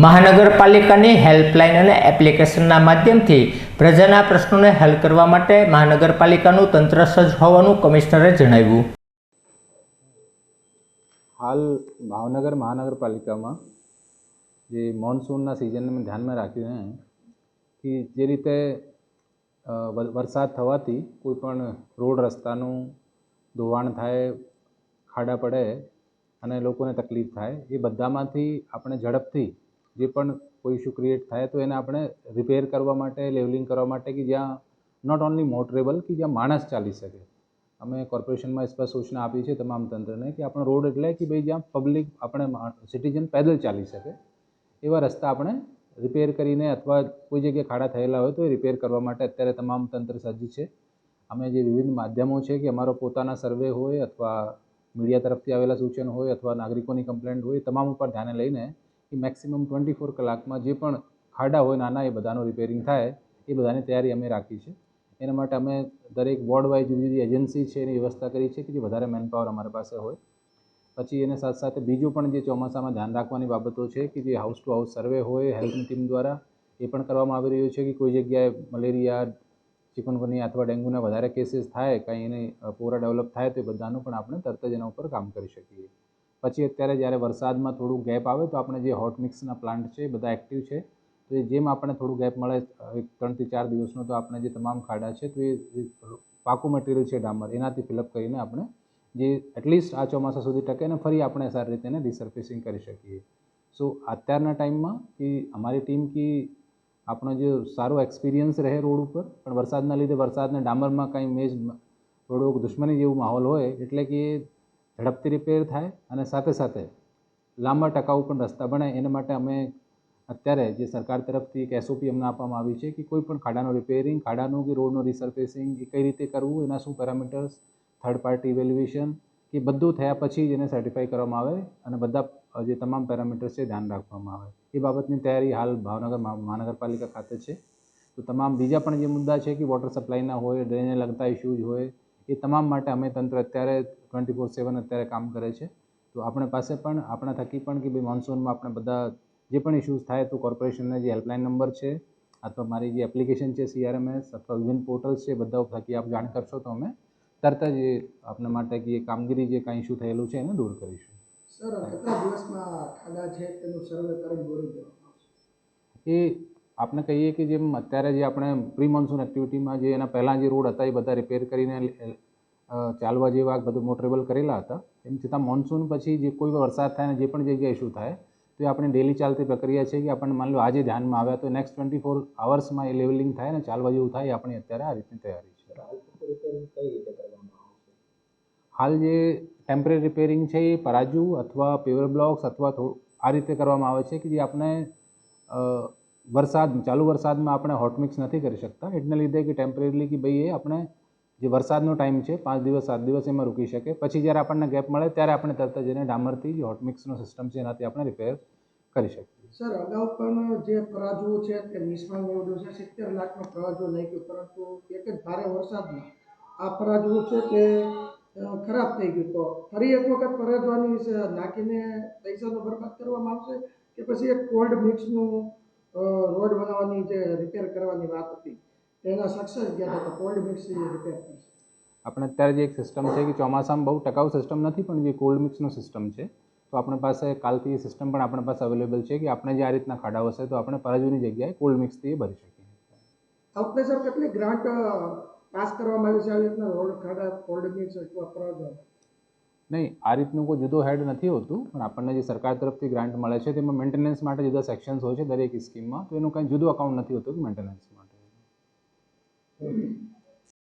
મહાનગરપાલિકાની હેલ્પલાઇન અને એપ્લિકેશનના માધ્યમથી પ્રજાના પ્રશ્નોને હલ કરવા માટે મહાનગરપાલિકાનું તંત્ર સજ્જ હોવાનું કમિશનરે જણાવ્યું. હાલ ભાવનગર મહાનગરપાલિકામાં જે મોન્સૂનના સિઝનને ધ્યાનમાં રાખીને કે જે રીતે વરસાદ થવાથી કોઈ પણ રોડ રસ્તાનું ધોવાણ થાય, ખાડા પડે અને લોકોને તકલીફ થાય, એ બધામાંથી આપણે ઝડપથી જે પણ કોઈ ઇસ્યુ ક્રિએટ થાય તો એને આપણે રિપેર કરવા માટે, લેવલિંગ કરવા માટે કે જ્યાં નોટ ઓનલી મોટરેબલ કે જ્યાં માણસ ચાલી શકે. અમે કોર્પોરેશનમાં સ્પષ્ટ સૂચના આપી છે તમામ તંત્રને કે આપણો રોડ એટલે કે ભાઈ જ્યાં પબ્લિક આપણે સિટીઝન પેદલ ચાલી શકે એવા રસ્તા આપણે રિપેર કરીને અથવા કોઈ જગ્યાએ ખાડા થયેલા હોય તો એ રિપેર કરવા માટે અત્યારે તમામ તંત્ર સજ્જ છે. અમે જે વિવિધ માધ્યમો છે કે અમારો પોતાના સર્વે હોય અથવા મીડિયા તરફથી આવેલા સૂચન હોય અથવા નાગરિકોની કમ્પ્લેન્ટ હોય, તમામ ઉપર ધ્યાને લઈને કે મેક્સિમમ 24 કલાકમાં જે પણ ખાડા હોય નાના એ બધાનું રિપેરિંગ થાય એ બધાની તૈયારી અમે રાખી છે. એના માટે અમે દરેક વોર્ડ વાઇઝ જુદી જુદી એજન્સી છે એની વ્યવસ્થા કરી છે કે જે વધારે મેનપાવર અમારી પાસે હોય. પછી એને સાથે સાથે બીજું પણ જે ચોમાસામાં ધ્યાન રાખવાની બાબતો છે કે જે હાઉસ ટુ હાઉસ સર્વે હોય હેલ્થની ટીમ દ્વારા એ પણ કરવામાં આવી રહ્યું છે કે કોઈ જગ્યાએ મલેરિયા, ચિકનગુનિયા અથવા ડેન્ગ્યુના વધારે કેસીસ થાય, કાંઈ એની પૂરા ડેવલપ થાય તો એ બધાનું પણ આપણે તરત જ એના ઉપર કામ કરી શકીએ. પછી અત્યારે જ્યારે વરસાદમાં થોડું ગેપ આવે તો આપણે જે હોટ મિક્સના પ્લાન્ટ છે એ બધા એક્ટિવ છે, તો એ જેમ આપણે થોડું ગેપ મળે 3 થી 4 દિવસનો તો આપણે જે તમામ ખાડા છે તો એ પાકું મટીરિયલ છે ડામર એનાથી ફિલઅપ કરીને આપણે જે એટલીસ્ટ આ ચોમાસા સુધી ટકે ને ફરી આપણે સારી રીતે એને રિસર્ફેસિંગ કરી શકીએ. સો અત્યારના ટાઈમમાં કે અમારી ટીમ કે આપણો જે સારો એક્સપિરિયન્સ રહે રોડ ઉપર, પણ વરસાદના લીધે વરસાદને ડામરમાં કાંઈ મેજ થોડુંક દુશ્મની જેવું માહોલ હોય એટલે કે ઝડપથી રિપેર થાય અને સાથે સાથે લાંબા ટકાઉ પણ રસ્તા બને. એના માટે અમે અત્યારે જે સરકાર તરફથી એક SOP અમને આપવામાં આવી છે કે કોઈ પણ ખાડાનું રિપેરિંગ, ખાડાનું કે રોડનું રિસર્ફેસિંગ એ કઈ રીતે કરવું, એના શું પેરામીટર્સ, થર્ડ પાર્ટી ઇવેલ્યુએશન કે બધું થયા પછી જ એને સર્ટિફાઈ કરવામાં આવે અને બધા જે તમામ પેરામીટર્સ છે ધ્યાન રાખવામાં આવે. એ બાબતની તૈયારી હાલ ભાવનગર મહાનગરપાલિકા ખાતે છે. તો તમામ બીજા પણ જે મુદ્દા છે કે વોટર સપ્લાયના હોય, ડ્રેનેજ લગતા ઇસ્યુઝ હોય, એ તમામ માટે અમે તંત્ર અત્યારે 24/7 અત્યારે કામ કરે છે. તો આપણે પાસે પણ આપણા થકી પણ કે ભાઈ મોન્સૂનમાં આપણે બધા જે પણ ઇસ્યુઝ થાય તો કોર્પોરેશનના જે હેલ્પલાઇન નંબર છે અથવા મારી જે એપ્લિકેશન છે CRMS અથવા વિવિધ પોર્ટલ્સ છે બધા થકી આપ જાણ કરશો તો અમે તરત જ આપણા માટે કે કામગીરી જે કાંઈ ઇસ્યુ થયેલું છે એને દૂર કરીશું. સર, કેટલા દિવસમાં ખાડા છે તેનું સર્વે કરીને દોરી દેવામાં આવશે? એ આપણે કહીએ કે જેમ અત્યારે જે આપણે પ્રી મોન્સૂન એક્ટિવિટીમાં જે એના પહેલાં જે રોડ હતા એ બધા રિપેર કરીને ચાલવા જેવા બધું મોટરેબલ કરેલા હતા, એમ છતાં મોન્સૂન પછી જે કોઈ વરસાદ થાય ને જે પણ જગ્યાએ ઇસ્યુ થાય તો એ આપણે ડેલી ચાલતી પ્રક્રિયા છે કે આપણને માની લો આજે ધ્યાનમાં આવ્યા તો નેક્સ્ટ 24 અવર્સમાં એ લેવલિંગ થાય ને ચાલવા જેવું થાય એ આપણી અત્યારે આ રીતની તૈયારી છે. હાલ જે ટેમ્પરરી રિપેરિંગ છે એ પરાજુ અથવા પેવર બ્લોક્સ અથવા આ રીતે કરવામાં આવે છે કે જે આપણે ચાલુ વરસાદમાં આપણે હોટ મિક્સ નથી કરી શકતા, એટલને લીધે કે ટેમ્પરરીલી કે ભાઈ એ આપણે જે વરસાદનો ટાઈમ છે 5 દિવસ 7 દિવસ એમાં રૂકી શકે, પછી જ્યારે આપણને ગેપ મળે ત્યારે આપણે તરત જ એને ડામરથી જે હોટ મિક્સનો સિસ્ટમ છે એનાથી આપણે રિપેર કરી શકીએ. સર, અગાઉ પણ જે પરાજુ છે તે નિષ્ફળ નીવડ્યું છે, 70 લાખનો પરાજુ લઈ ગયું, પરંતુ એક જ ભારે વરસાદમાં આ પરાજુ છે તે ખરાબ થઈ ગયું. તો ફરી એક વખત પરાજવાની નાખીને પૈસાનો બરબાદ કરવામાં આવશે કે પછી એક કોલ્ડ મિક્સનું રોડ બનાવવાની જે રિપેર કરવાની વાત હતી તેના સક્સેસ ગયા હતા તો કોલ્ડ મિક્સ રિપેર કરશે? આપણે અત્યારે જે એક સિસ્ટમ છે કે ચોમાસામાં બહુ ટકાઉ સિસ્ટમ નથી પણ જે કોલ્ડ મિક્સનો સિસ્ટમ છે, તો આપણી પાસે કાલથી એ સિસ્ટમ પણ આપણી પાસે અવેલેબલ છે કે આપણે જે આ રીતના ખાડાઓ હશે તો આપણે પરાજુની જગ્યાએ કોલ્ડ મિક્સથી ભરી શકીએ. આપણે સર કેટલી ગ્રાન્ટ પાસ કરવામાં આવી છે આવી રીતના રોડ ખાડા કોલ્ડ મિક્સ અથવા પરાજુ? નહીં, આ રીતનું કોઈ જુદો હેડ નથી હોતું, પણ આપણને જે સરકાર તરફથી ગ્રાન્ટ મળે છે તેમાં મેન્ટેનન્સ માટે જુદા સેક્શન્સ હોય છે દરેક સ્કીમમાં, તો એનું કંઈ જુદું અકાઉન્ટ નથી હોતું કે મેન્ટેનન્સ માટે.